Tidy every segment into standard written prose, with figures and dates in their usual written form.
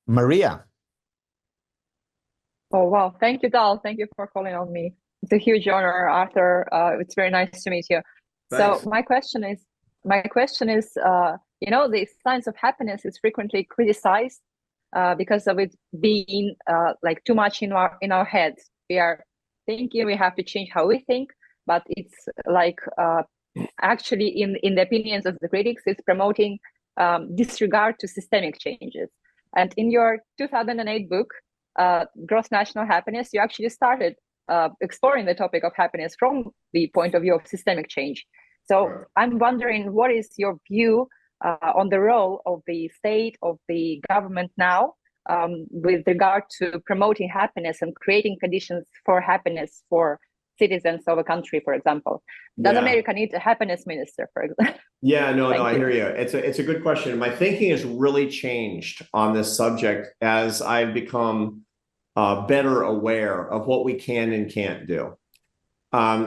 Maria. Oh, wow. Thank you, Dal. Thank you for calling on me. It's a huge honor, Arthur. It's very nice to meet you. So Thanks. my question is, the science of happiness is frequently criticized because of it being like too much in our heads. We are thinking we have to change how we think, but it's like actually in the opinions of the critics, it's promoting disregard to systemic changes. And in your 2008 book, Gross National Happiness, you actually started exploring the topic of happiness from the point of view of systemic change. So I'm wondering, what is your view on the role of the state, of the government now, with regard to promoting happiness and creating conditions for happiness for citizens of a country, for example? Does America need a happiness minister, for example? Yeah, no, Thank I you. hear you. It's a good question. My thinking has really changed on this subject as I've become better aware of what we can and can't do.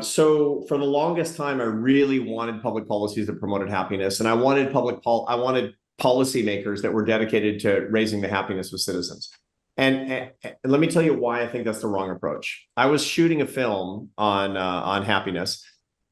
So for the longest time, I really wanted public policies that promoted happiness, and I wanted policymakers that were dedicated to raising the happiness of citizens. And let me tell you why I think that's the wrong approach. I was shooting a film on happiness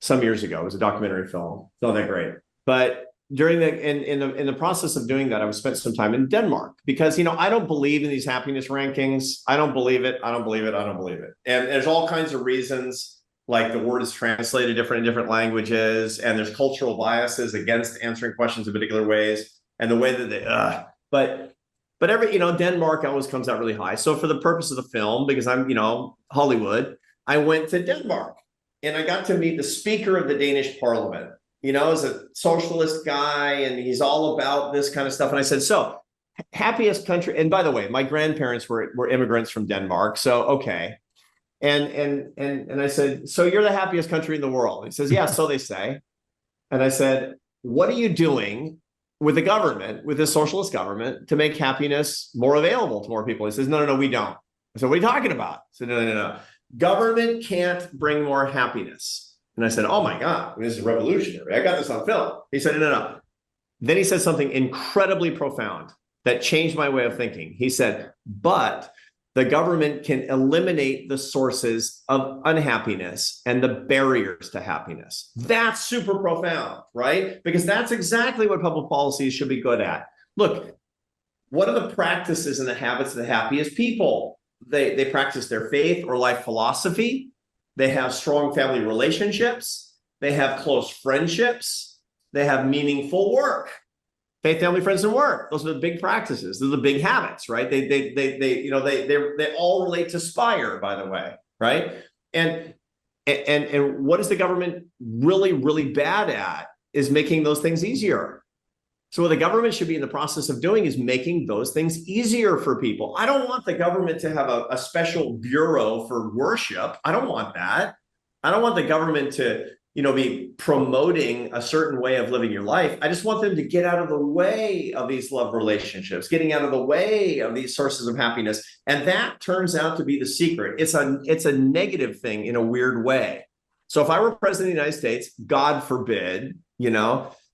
some years ago. It was a documentary film. It's not that great, but during in the process of doing that, I spent some time in Denmark because I don't believe in these happiness rankings. I don't believe it. I don't believe it. I don't believe it. And there's all kinds of reasons. Like the word is translated different in different languages, and there's cultural biases against answering questions in particular ways, and the way that they but every Denmark always comes out really high. So for the purpose of the film, because I'm Hollywood, I went to Denmark and I got to meet the Speaker of the Danish Parliament. He's a socialist guy and he's all about this kind of stuff. And I said, so happiest country. And by the way, my grandparents were immigrants from Denmark. So, okay. And I said, so you're the happiest country in the world. He says, yeah, so they say. And I said, what are you doing with the government, with this socialist government, to make happiness more available to more people? He says, no, we don't. I said, what are you talking about? I said, no. Government can't bring more happiness. And I said, oh my God, this is revolutionary. I got this on film. He said, no. Then he said something incredibly profound that changed my way of thinking. He said, but the government can eliminate the sources of unhappiness and the barriers to happiness. That's super profound, right? Because that's exactly what public policies should be good at. Look, what are the practices and the habits of the happiest people? They practice their faith or life philosophy. They have strong family relationships. They have close friendships. They have meaningful work. Faith, family, friends, and work. Those are the big practices. They're the big habits, right? They all relate to SPIRE, by the way, right? And what is the government really, really bad at is making those things easier. So what the government should be in the process of doing is making those things easier for people. I don't want the government to have a special bureau for worship. I don't want that. I don't want the government to be promoting a certain way of living your life. I just want them to get out of the way of these love relationships, getting out of the way of these sources of happiness. And that turns out to be the secret. It's a negative thing in a weird way. So if I were president of the United States, God forbid,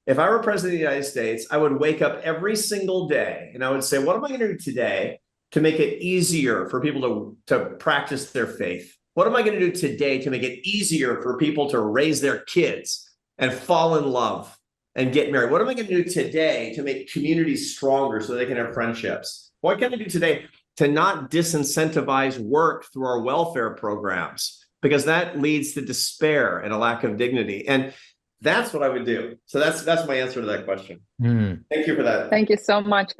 if I were president of the United States, I would wake up every single day and I would say, what am I going to do today to make it easier for people to practice their faith? What am I going to do today to make it easier for people to raise their kids and fall in love and get married? What am I going to do today to make communities stronger so they can have friendships? What can I do today to not disincentivize work through our welfare programs? Because that leads to despair and a lack of dignity. And that's what I would do. So that's my answer to that question. Thank you for that. Thank you so much.